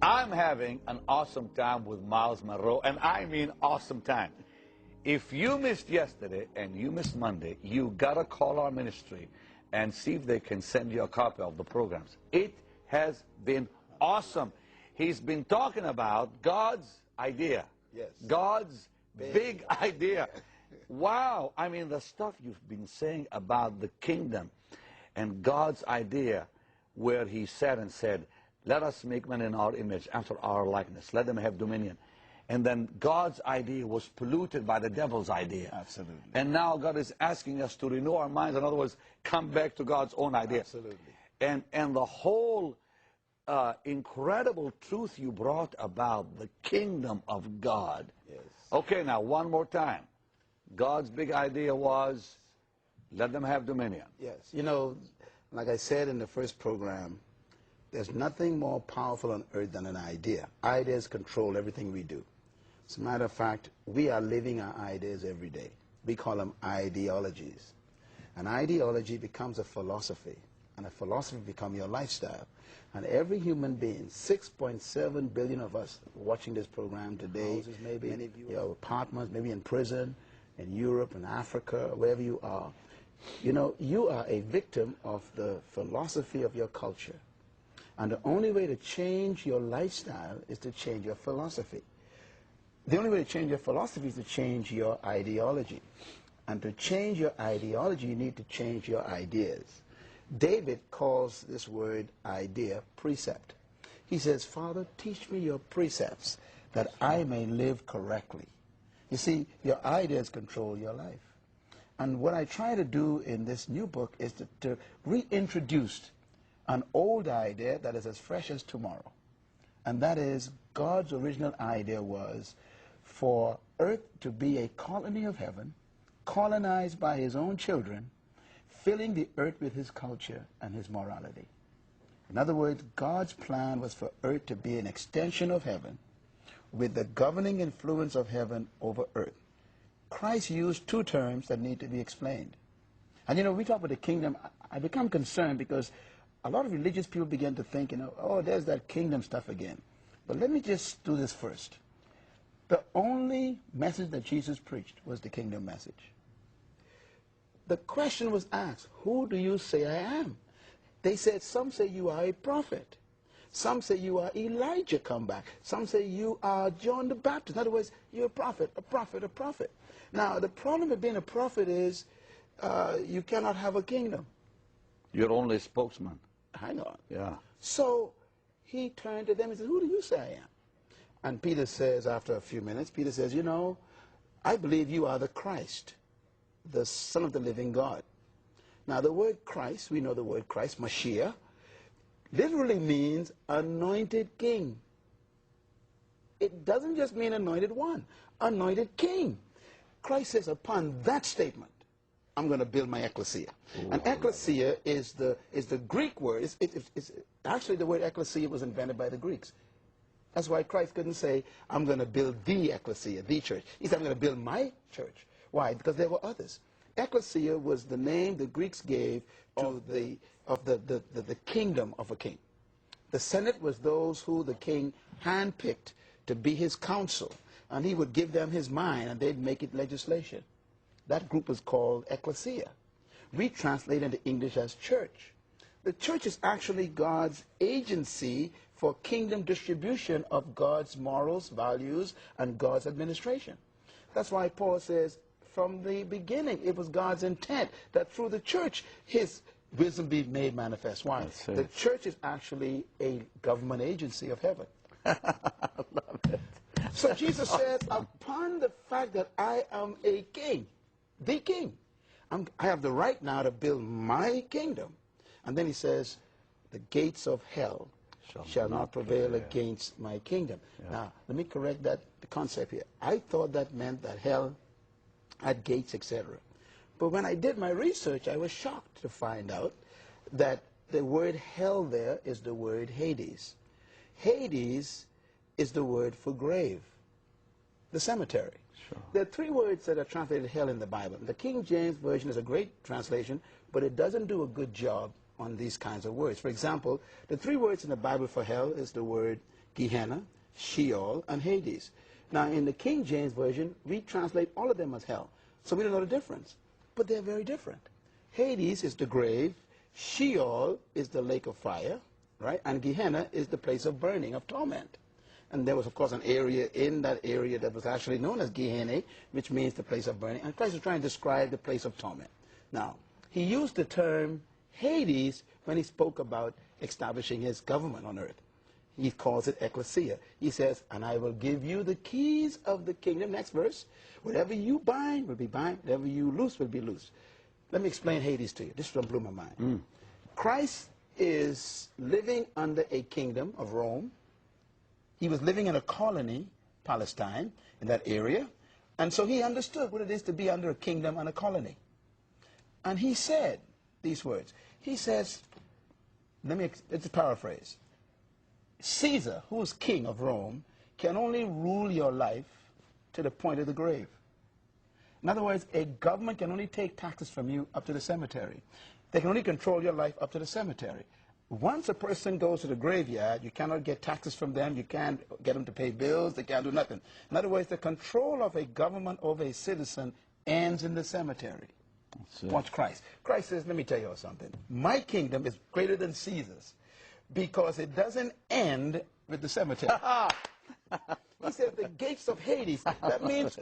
I'm having an awesome time with Miles Munroe, and I mean awesome time. If you missed yesterday and you missed Monday, you gotta call our ministry and see if they can send you a copy of the programs. It has been awesome. He's been talking about God's idea. Yes. God's big idea. Wow. I mean, the stuff you've been saying about the kingdom and God's idea, where he sat and said, let us make man in our image, after our likeness. Let them have dominion. And then God's idea was polluted by the devil's idea. Absolutely. And now God is asking us to renew our minds. In other words, come back to God's own idea. Absolutely. And the whole incredible truth you brought about the kingdom of God. Yes. Okay, now one more time. God's big idea was, let them have dominion. Yes. You know, like I said in the first program, there's nothing more powerful on earth than an idea. Ideas control everything we do. As a matter of fact, we are living our ideas every day. We call them ideologies. An ideology becomes a philosophy, and a philosophy becomes your lifestyle. And every human being, 6.7 billion of us watching this program today, maybe many of you, your partners, maybe in prison, in Europe, in Africa, wherever you are, you know, you are a victim of the philosophy of your culture. And the only way to change your lifestyle is to change your philosophy. The only way to change your philosophy is to change your ideology. And to change your ideology, you need to change your ideas. David calls this word idea precept. He says, Father, teach me your precepts that I may live correctly. You see, your ideas control your life. And what I try to do in this new book is to reintroduce an old idea that is as fresh as tomorrow. And that is, God's original idea was for earth to be a colony of heaven, colonized by his own children, filling the earth with his culture and his morality. In other words, God's plan was for earth to be an extension of heaven with the governing influence of heaven over earth. Christ used two terms that need to be explained. And you know, we talk about the kingdom. I become concerned because a lot of religious people begin to think, you know, oh, there's that kingdom stuff again. But let me just do this first. The only message that Jesus preached was the kingdom message. The question was asked, who do you say I am? They said, some say you are a prophet. Some say you are Elijah come back. Some say you are John the Baptist. In other words, you're a prophet, a prophet, a prophet. Now, the problem with being a prophet is you cannot have a kingdom. You're only a spokesman. Hang on. Yeah. So he turned to them and said, who do you say I am? And Peter says, after a few minutes, Peter says, you know, I believe you are the Christ, the Son of the living God. Now, the word Christ, we know the word Christ, Mashiach, literally means anointed king. It doesn't just mean anointed one, anointed king. Christ says, upon that statement, I'm going to build my ecclesia. Ooh. And ecclesia is the Greek word. It's actually, the word ecclesia was invented by the Greeks. That's why Christ couldn't say, I'm going to build the ecclesia, the church. He said, I'm going to build my church. Why? Because there were others. Ecclesia was the name the Greeks gave to the kingdom of a king. The Senate was those who the king handpicked to be his council. And he would give them his mind, and they'd make it legislation. That group was called ecclesia. We translate into English as church. The church is actually God's agency for kingdom distribution of God's morals, values, and God's administration. That's why Paul says, from the beginning, it was God's intent that through the church, his wisdom be made manifest. Why? The church is actually a government agency of heaven. I love it. So Jesus said, upon the fact that I am a king, the king, I have the right now to build my kingdom. And then he says, the gates of hell shall not prevail against my kingdom. Yeah. Now, let me correct the concept here. I thought that meant that hell had gates, etc. But when I did my research, I was shocked to find out that the word hell there is the word Hades. Hades is the word for grave, the cemetery. Sure. There are three words that are translated hell in the Bible. The King James Version is a great translation, but it doesn't do a good job on these kinds of words. For example, the 3 words in the Bible for hell is the word Gehenna, Sheol, and Hades. Now, in the King James Version, we translate all of them as hell. So we don't know the difference. But they're very different. Hades is the grave. Sheol is the lake of fire, right? And Gehenna is the place of burning, of torment. And there was, of course, an area in that area that was actually known as Gehenna, which means the place of burning. And Christ was trying to describe the place of torment. Now, he used the term Hades when he spoke about establishing his government on earth. He calls it ecclesia. He says, and I will give you the keys of the kingdom. Next verse. Whatever you bind will be bind. Whatever you loose will be loose. Let me explain Hades to you. This is what blew my mind. Christ is living under a kingdom of Rome. He was living in a colony, Palestine, in that area. And so he understood what it is to be under a kingdom and a colony. And he said these words. He says, it's a paraphrase. Caesar, who is king of Rome, can only rule your life to the point of the grave. In other words, a government can only take taxes from you up to the cemetery. They can only control your life up to the cemetery. Once a person goes to the graveyard, you cannot get taxes from them. You can't get them to pay bills. They can't do nothing. In other words, the control of a government over a citizen ends in the cemetery. Watch Christ. Christ says, let me tell you something. My kingdom is greater than Caesar's because it doesn't end with the cemetery. He said the gates of Hades. That means